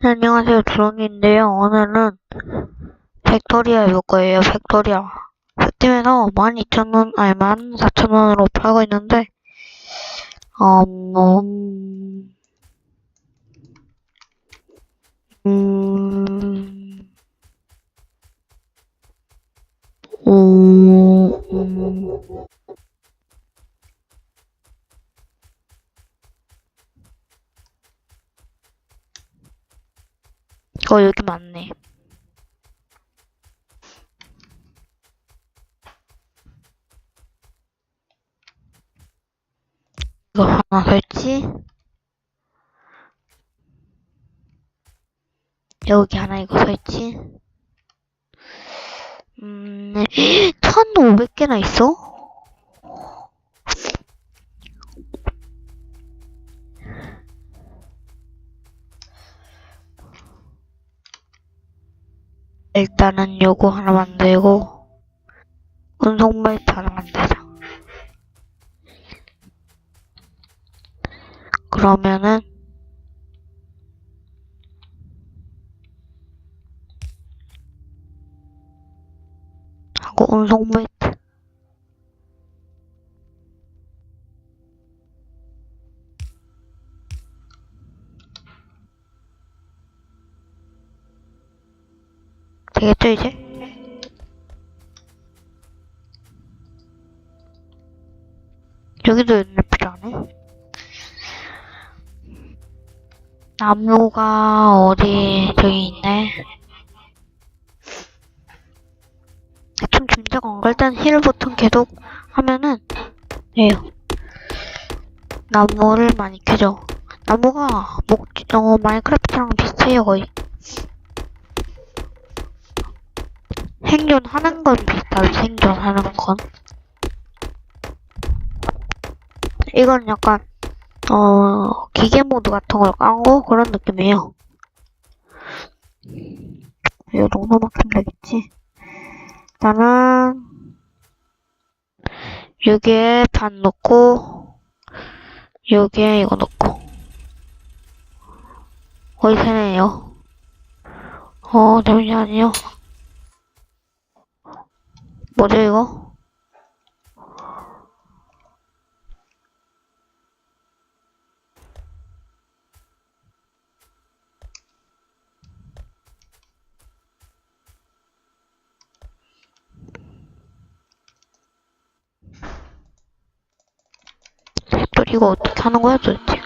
네, 안녕하세요. 드론인데요. 오늘은 팩토리오 해볼 거예요. 팩토리오. 스팀에서 12,000원, 아니 14,000원으로 팔고 있는데, 뭐, 음, 여기 맞네. 이거 하나 설치. 여기 하나 이거 설치. 1,500개나 있어? 일단은 요거 하나 만들고, 운송벨트 하나 만들자. 그러면은, 하고 운송벨트. 되겠죠, 이제? 여기도 연료 필요하네. 나무가 어디, 저기 있네. 좀 짐작 안 갈 땐 힐 버튼 계속 하면은, 돼요. 나무를 많이 캐죠. 나무가, 마인크래프트랑 비슷해요, 거의. 생존하는 건 비슷하죠, 생존하는 건. 이건 약간, 기계 모드 같은 걸 깐 거? 그런 느낌이에요. 이 정도 막히면 되겠지. 일단은, 여기에 반 넣고, 여기에 이거 넣고. 거의 되네요. 잠시만요. 뭐죠, 이거? 또 이거 어떻게 하는 거야, 도대체?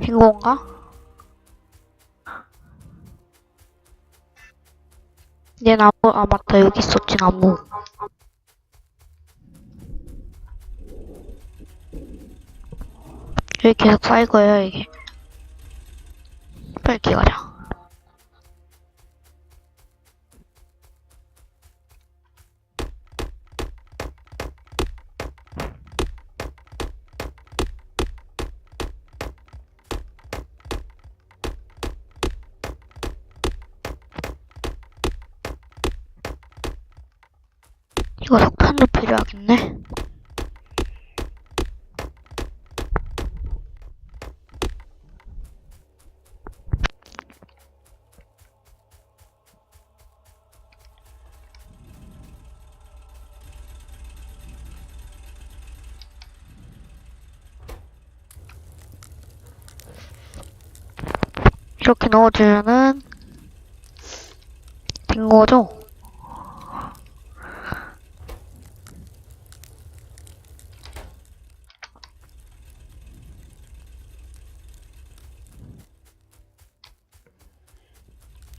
이건가? 얘 나무, 아, 맞다. 여기 있었지, 나무. 여기 계속 쌓일 거예요, 이게. 빨리 기가자. 이거 석탄도 필요하겠네. 이렇게 넣어주면은 된 거죠?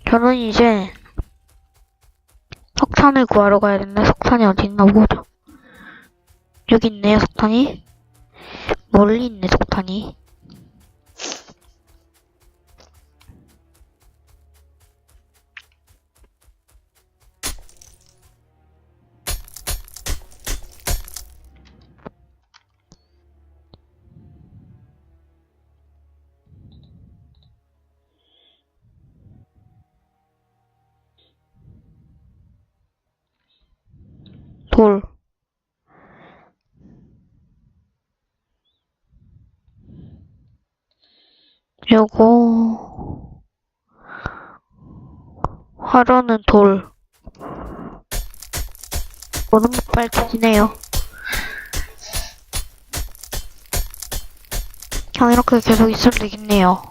저는 이제 석탄을 구하러 가야 되는데 석탄이 어디 있나 보죠. 여기 있네요, 석탄이. 멀리 있네, 석탄이. 돌. 요거 화로는 돌. 너무 빨개지네요. 그냥 이렇게 계속 있으면 되겠네요.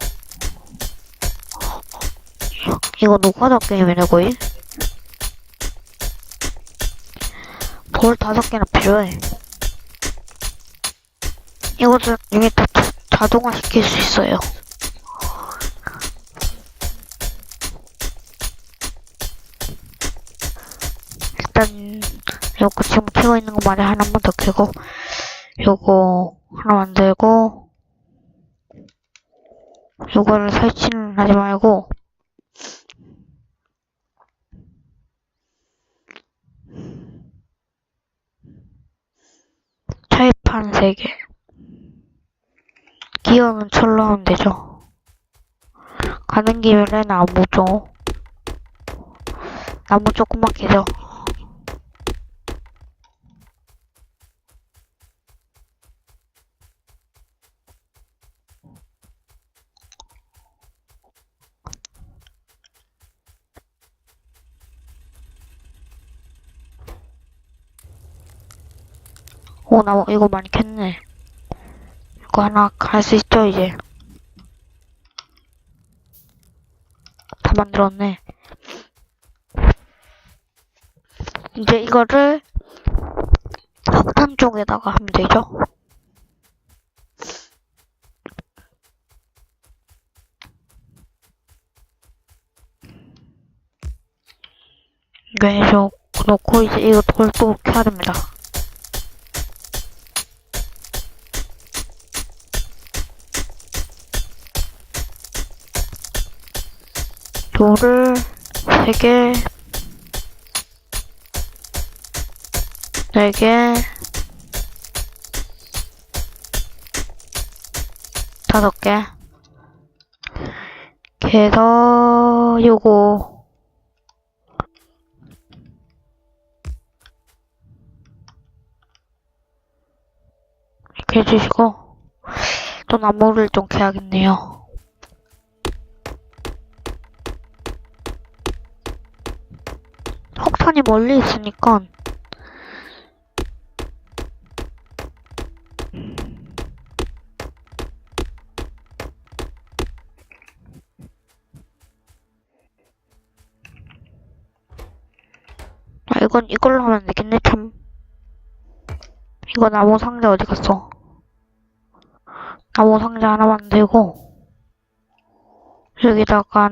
이거 노가다 게임이네 거의. 돌 5개나 필요해. 이것을 이게 다 자동화 시킬 수 있어요. 일단 요거 지금 키고 있는 거 말이 하나만 더 키고 요거 하나 만들고 요거를 설치는 하지 말고 차이판 3개. 기어는 철로 하면 되죠. 가는 김에 나무죠. 나무 조그맣게 죠. 오, 나무 이거 많이 캤네. 이거 하나 갈 수 있죠, 이제. 다 만들었네. 이제 이거를 석탄 쪽에다가 하면 되죠. 계속 놓고 이제 이거 돌 또 켜야 됩니다. 돌을 3개, 4개, 5개. 그래서 요거 이렇게 해주시고 또 나무를 좀 캐야겠네요. 석탄이 멀리 있으니까 이건 이걸로 하면 되겠네. 참, 이거 나무 상자 어디 갔어? 나무 상자 하나 만들고 여기다가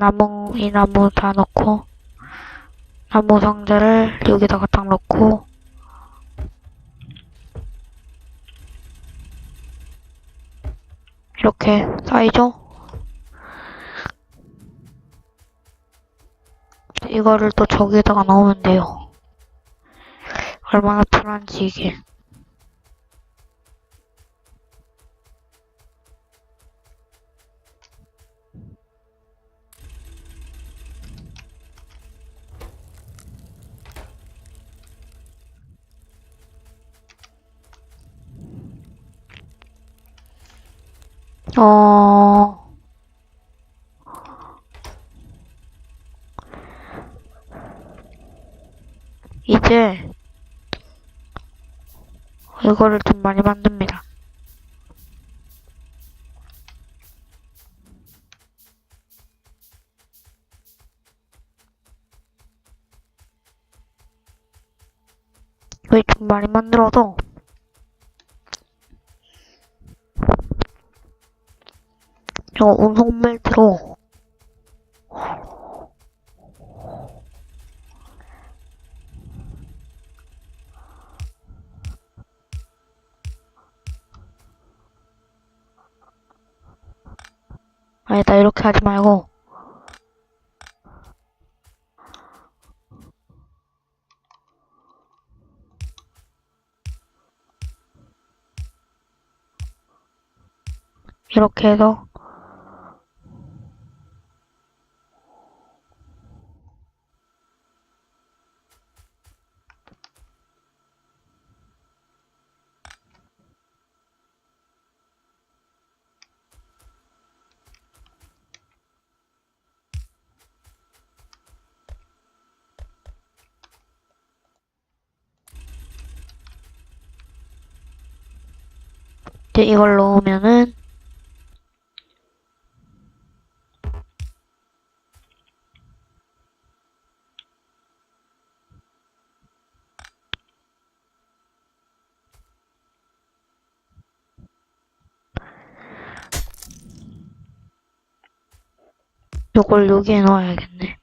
이 나무 다 넣고 나무 상자를 여기다가 딱 넣고 이렇게 쌓이죠? 이거를 또 저기에다가 넣으면 돼요. 얼마나 편한지 이게. 이제 이거를 좀 많이 만듭니다. 왜 좀 많이 만들어도 이거 운송 벨트로 아니다, 이렇게 하지 말고 이렇게 해서 이제 이걸 넣으면은 요걸 여기에 넣어야겠네.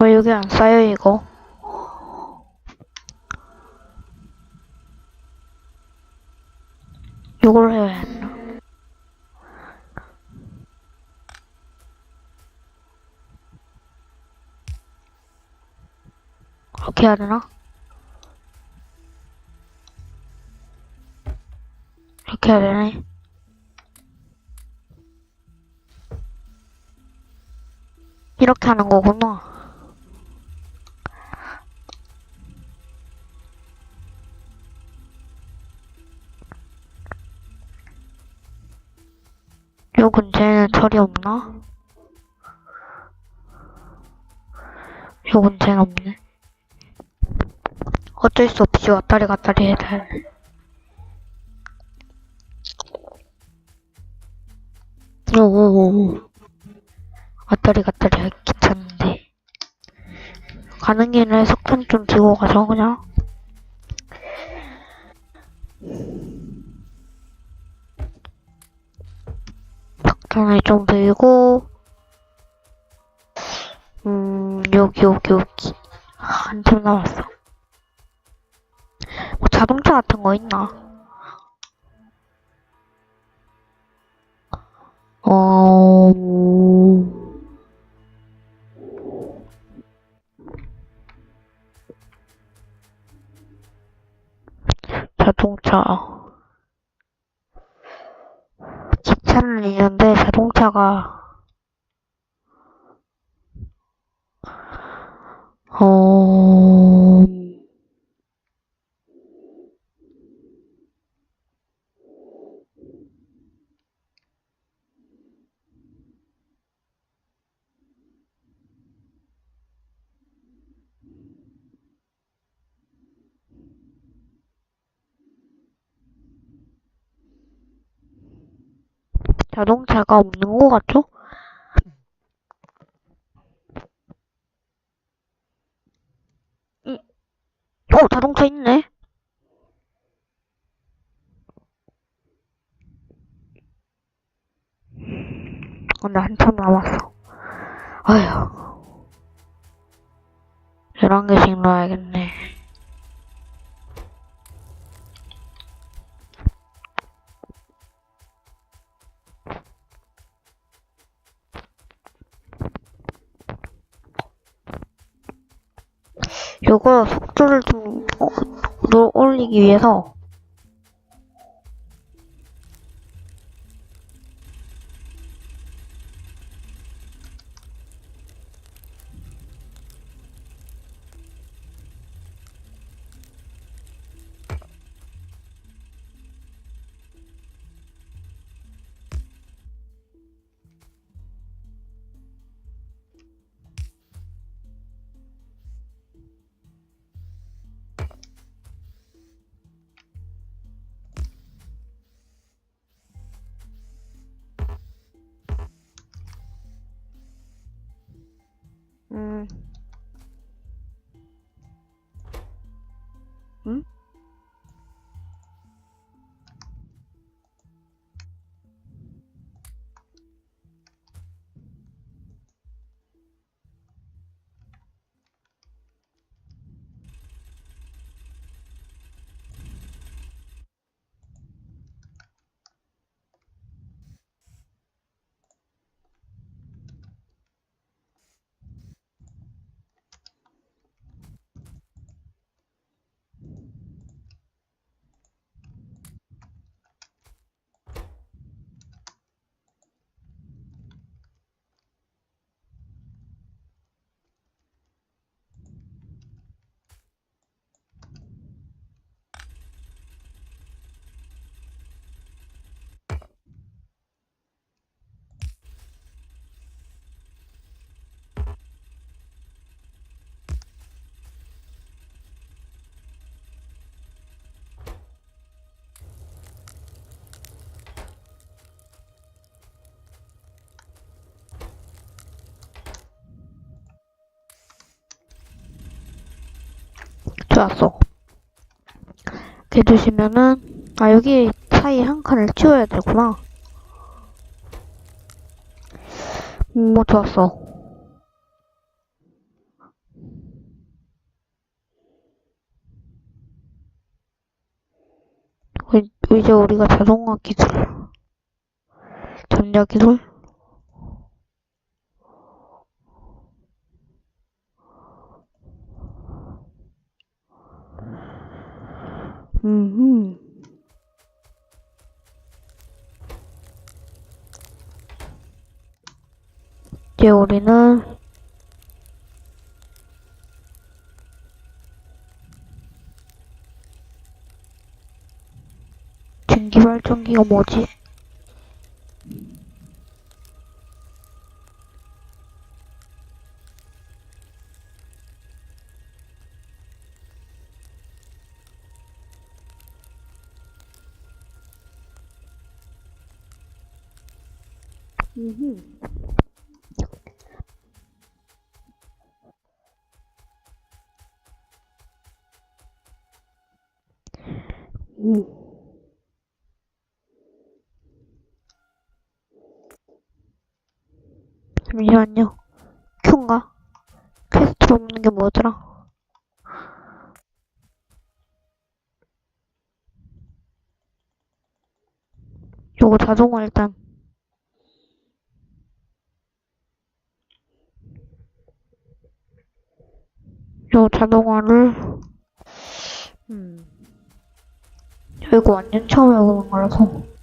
왜 여기 안 쌓여 이거? 요걸 해야 했나? 이렇게 해야 되나? 이렇게 해야 되네. 이렇게 하는 거구나. 요 근처에는 철이 없나? 요 근처에는 없네. 어쩔 수 없이 왔다리 갔다리 해야 돼. 오오오. 왔다리 갔다리 하기 귀찮은데. 가는 길에 석탄 좀 들고 가서 그냥. 석탄을 좀 들고, 여기. 한참 남았어. 뭐 자동차 같은 거 있나? 자동차. 기차는 있는데 자동차가 자동차가 없는 것 같죠? 자동차 있네? 근데 한참 남았어. 아휴. 11개씩 넣어야겠네. 요거 속도를 좀 올리기 위해서 왔어. 이렇게 해주시면은, 아, 여기 사이 한 칸을 치워야 되구나. 뭐, 좋았어. 이제 우리가 자동화 기술, 전자 기술? 이제 우리는 전기발전기가 뭐지? 잠시만요. 큐인가? 퀘스트로 없는 게 뭐더라? 요거 자동화 일단. 요 자동화를, 이거 완전 처음 해보는 거라서.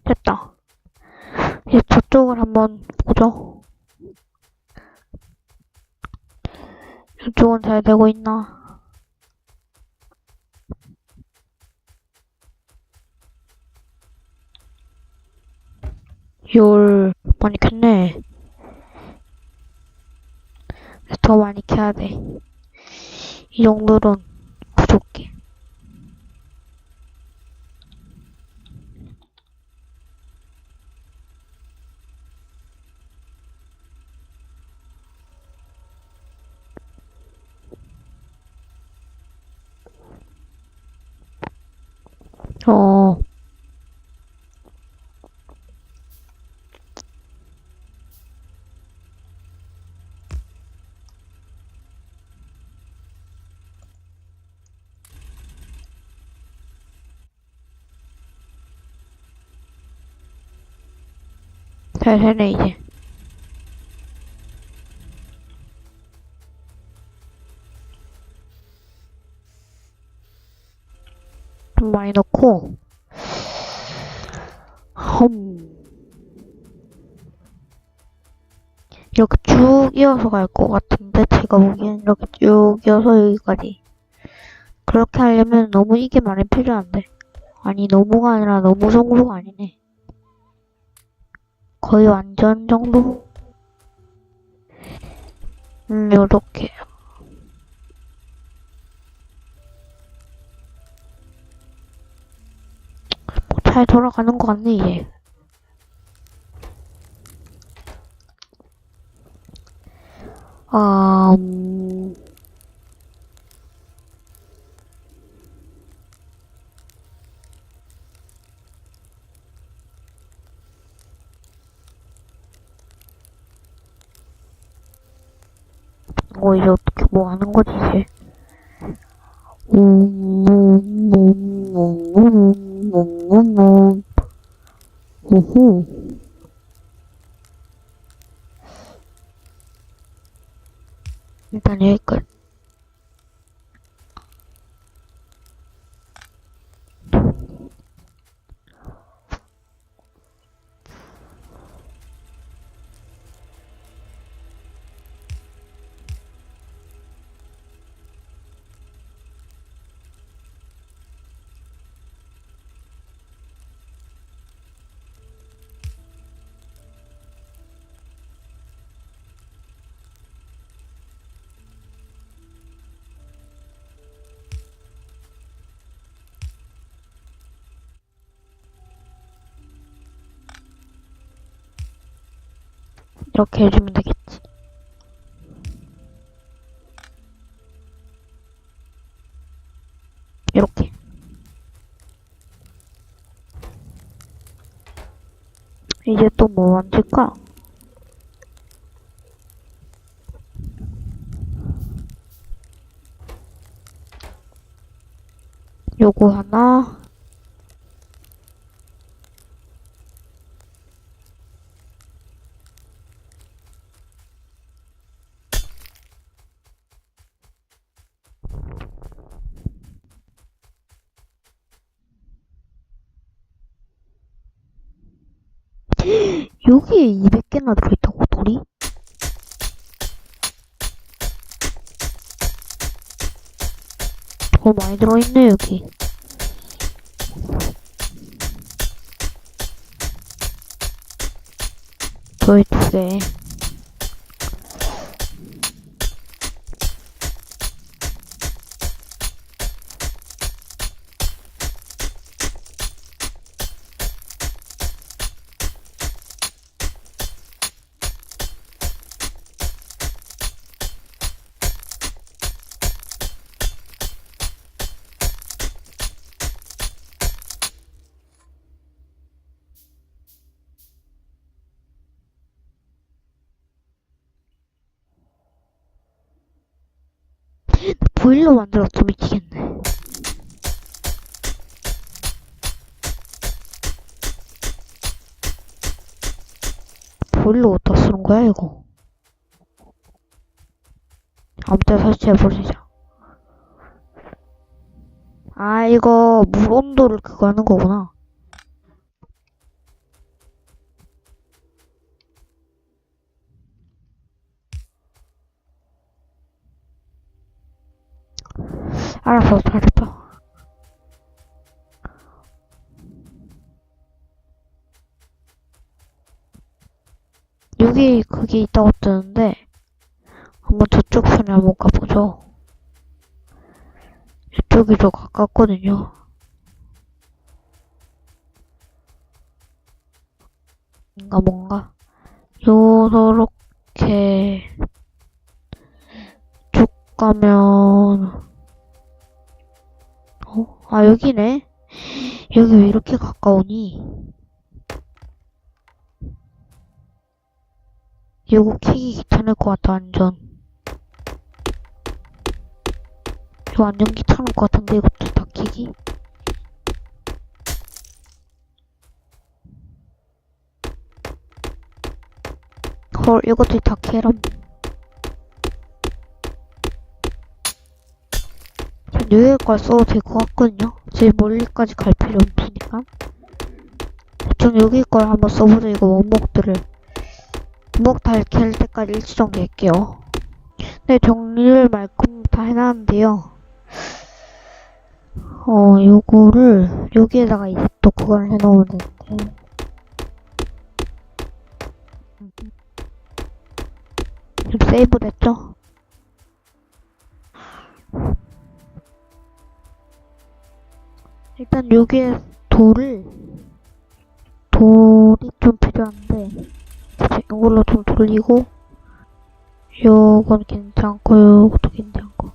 됐다. 이제 저쪽을 한번 보죠. 이쪽은 잘 되고 있나? 많이 켰네. 더 많이 켜야 돼. 이 정도는 부족해. 잘 되네, 이제. 좀 많이 넣고, 이렇게 쭉 이어서 갈 것 같은데, 제가 보기엔 이렇게 쭉 이어서 여기까지. 그렇게 하려면 너무 이게 많이 필요한데. 아니, 너무가 아니라 너무 정도가 아니네. 거의 완전 정도? 요렇게. 뭐 잘 돌아가는 것 같네, 이제. 이제 어떻게 뭐 하는 거지, 이제? 일단 여기까지. 이렇게 해주면 되겠지. 이렇게. 이제 또 뭐 만들까? 요거 하나. 여기에 200개나 들어있다고, 돌이? 많이 들어있네, 여기. 저희 2개. 보일러 만들었어, 미치겠네. 보일러 어디다 쓰는 거야, 이거? 아무 데나 설치해버리자. 아, 이거 물 온도를 그거 하는 거구나. 알았어, 잘했다. 여기 그게 있다고 뜨는데 한번 저쪽 편에 한번 가보죠. 이쪽이 더 가깝거든요. 뭔가 요렇게 쭉 가면 아 여기네. 여기 왜 이렇게 가까우니? 이거 키기 귀찮을 것 같아, 완전. 이거 완전 귀찮을 것 같은데, 이것도 다 키기? 헐, 이것도 다 캐럼. 여기까지 써도 될 것 같거든요? 제일 멀리까지 갈 필요 없으니까. 대충 여기 걸 한번 써보자, 이거 원목들을. 원목 다 이렇게 할 때까지 일치 정리 할게요. 네, 정리를 말끔 다 해놨는데요. 요거를, 여기에다가 이제 또 그걸 해놓으면 되는데. 좀 세이브 됐죠? 일단 여기에 돌이 좀 필요한데, 이걸로 좀 돌리고, 요건 괜찮고, 요것도 괜찮고.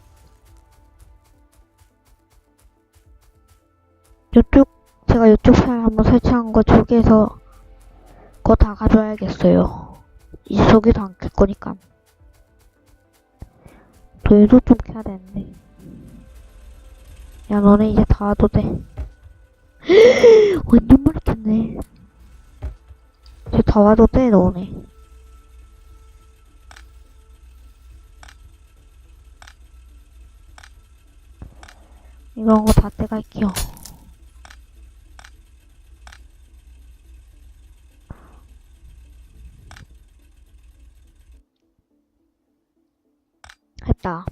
제가 요쪽 편 한번 설치한 거 저기에서 그거 다 가져와야겠어요. 이제 저기도 안 켤 거니까. 얘도 좀 켜야 되는데. 야, 너네 이제 다 와도 돼. 완전 많이 켰네. 이제 다 와도 돼, 너네. 이런 거 다 떼갈게요. 했다.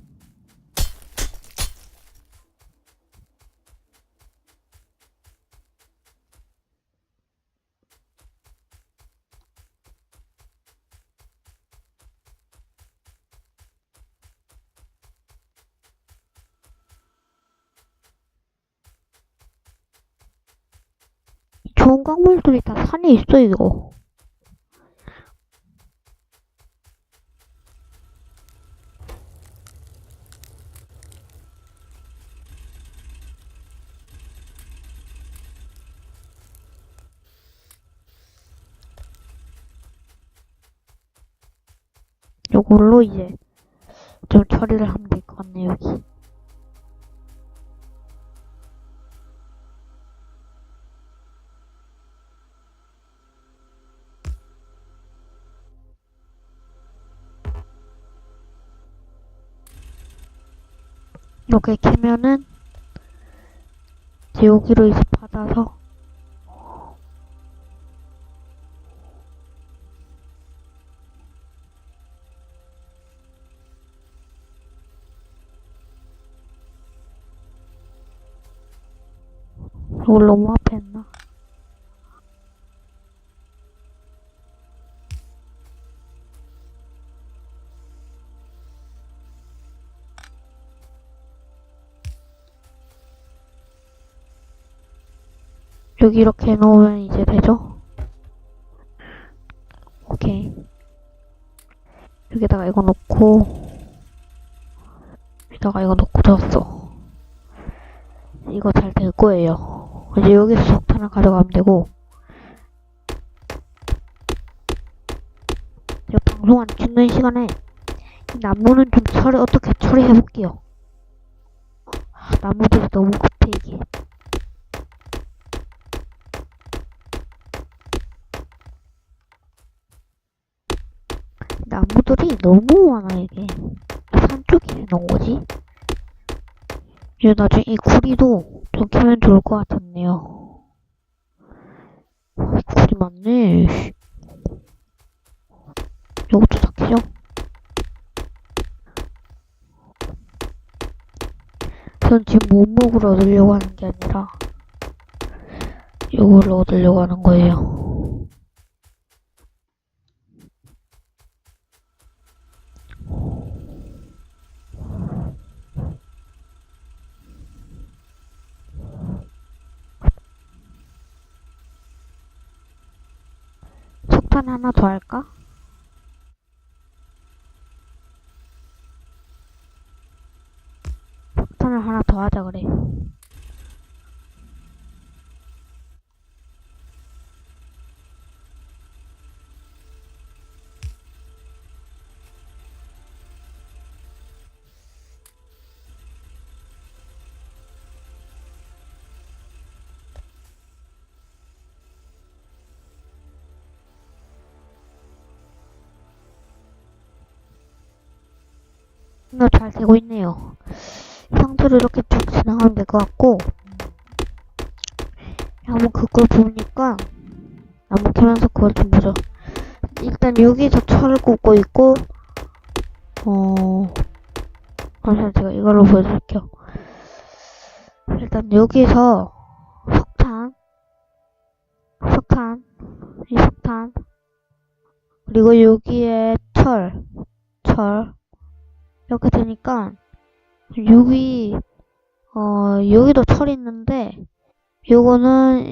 좋은 광물들이 다 산에 있어, 이거. 요걸로 이제 좀 처리를 하면 될 것 같네, 여기. 이렇게 캐면은 이제 여기로 이제 받아서 이걸 너무 앞에 했나? 여기 이렇게 놓으면 이제 되죠? 오케이. 여기다가 이거 놓고 여기다가 이거 놓고 줬어. 이거 잘 될 거예요. 이제 여기서 석탄을 가져가면 되고 제가 방송 안 찍는 시간에 이 나무는 좀 어떻게 처리해볼게요. 나무들이 너무 급해 이게. 나무들이 너무 많아 이게. 산 쪽에 해놓은 거지? 이제 나중에 이 구리도 좀 캐면 좋을 것 같았네요. 구리 많네. 이것도 다 캐죠? 전 지금 몸목을 얻으려고 하는 게 아니라 이걸 얻으려고 하는 거예요. 석탄 하나 더 할까? 석탄을 하나 더 하자 그래. 이거 잘 되고 있네요. 상태로 이렇게 쭉 진행하면 될 것 같고 한번 그걸 보니까 나무 캐면서 그걸 좀 보죠. 일단 여기서 철을 꽂고 있고 잠시만 제가 이걸로 보여드릴게요. 일단 여기서 이 석탄 그리고 여기에 철 이렇게 되니까 여기도 철이 있는데 요거는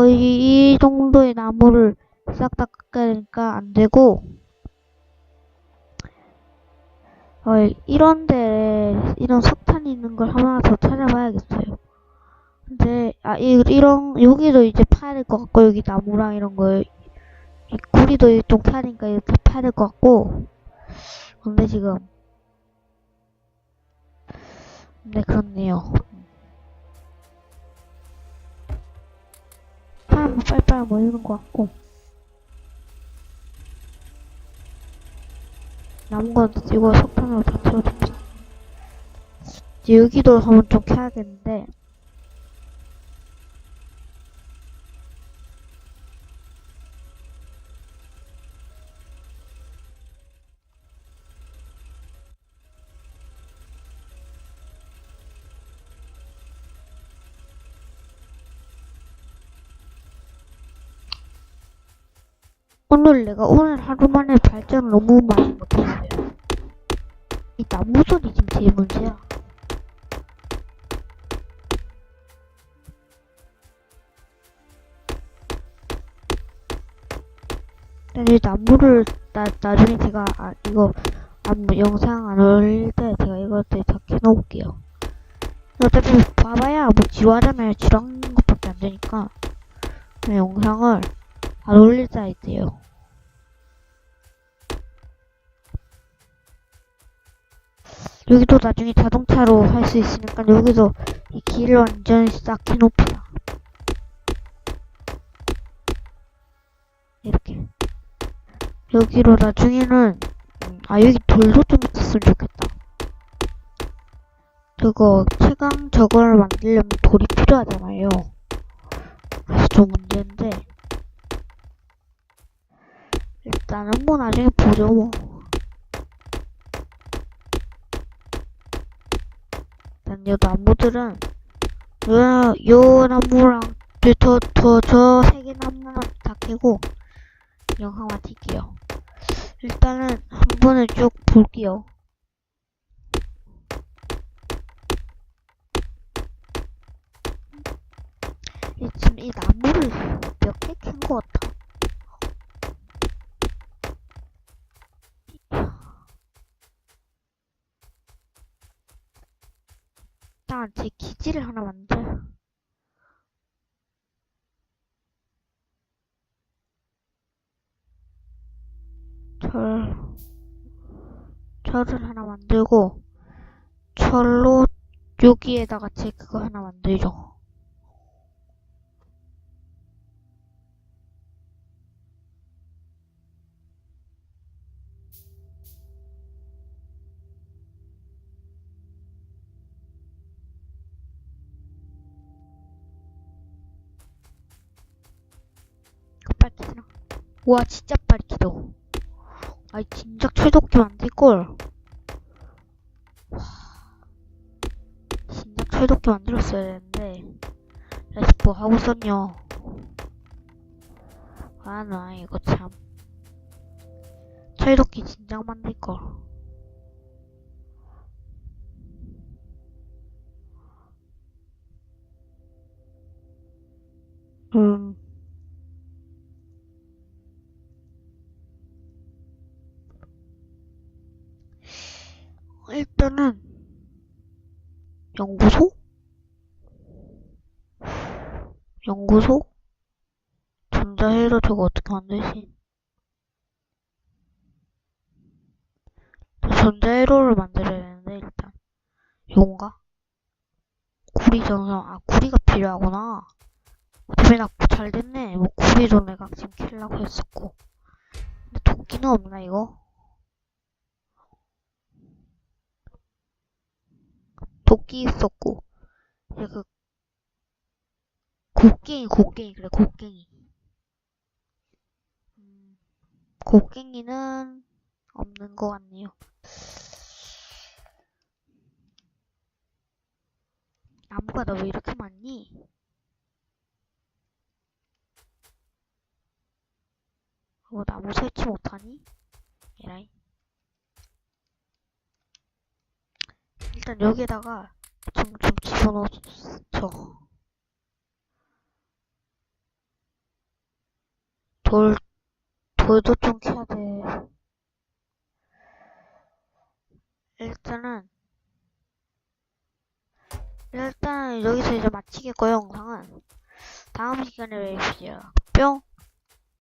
이 정도의 나무를 싹 다 깎아야 되니까 안 되고 이런 석탄이 있는 걸 하나 더 찾아봐야겠어요. 근데 여기도 이제 파야 될 것 같고 여기 나무랑 이런 거 이 구리도 좀 파야 되니까 이렇게 파야 될 것 같고 근데 지금 네 그렇네요. 사람 빨리빨리 모이는 것 같고 남은 건 이거 석탄으로 다 채워줍시다. 이제 여기도 한번 좀 켜야겠는데, 오늘 하루 만에 발전을 너무 많이 못했어요. 이 나무 소리 지금 제일 문제야. 이 나무를 나중에 제가 이거 영상 안 올릴 때 제가 이것들 다 켜놓을게요. 어차피 봐봐야 뭐 지루하잖아요. 지루한 것밖에 안 되니까 영상을 안 올릴 때 있대요. 여기도 나중에 자동차로 할 수 있으니까 여기도 이 길을 완전히 싹 해놓읍시다. 이렇게. 여기로 나중에는 여기 돌도 좀 있었으면 좋겠다. 그거 채광 저걸 만들려면 돌이 필요하잖아요. 그래서 좀 문제인데 일단은 뭐 나중에 보죠 뭐. 일단 요 나무들은 요 나무랑 저 세 개 나무는 다 캐고 영상만 킬게요. 일단은 한 번에 쭉 볼게요. 지금 이 나무를 몇 개 캔 것 같아. 일단 제 기지를 하나 만들어. 철을 하나 만들고 철로 여기에다가 제 그거 하나 만들죠. 빨키나? 우와 진짜 빨키도. 아이 진작 철도끼 만들걸. 진작 철도끼 만들었어야 되는데 다시 뭐 하고 있었냐. 나 이거 참 철도끼 진작 만들걸. 일단은 연구소? 전자회로 저거 어떻게 만들지? 전자회로를 만들어야 되는데 일단 용가? 구리 전선 구리가 필요하구나. 어차피 나 잘 됐네. 뭐 구리도 내가 지금 킬라고 했었고. 근데 도끼는 없나 이거? 도끼 있었고 이제 그 곡괭이 그래 곡괭이. 곡괭이는 없는 것 같네요. 나무가 나 왜 이렇게 많니? 나무 설치 못하니? 에라이. 일단 여기다가 좀 집어넣죠. 돌도 좀 캐야 돼. 일단 여기서 이제 마치겠고요, 영상은. 다음 시간에 뵙시죠. 뿅!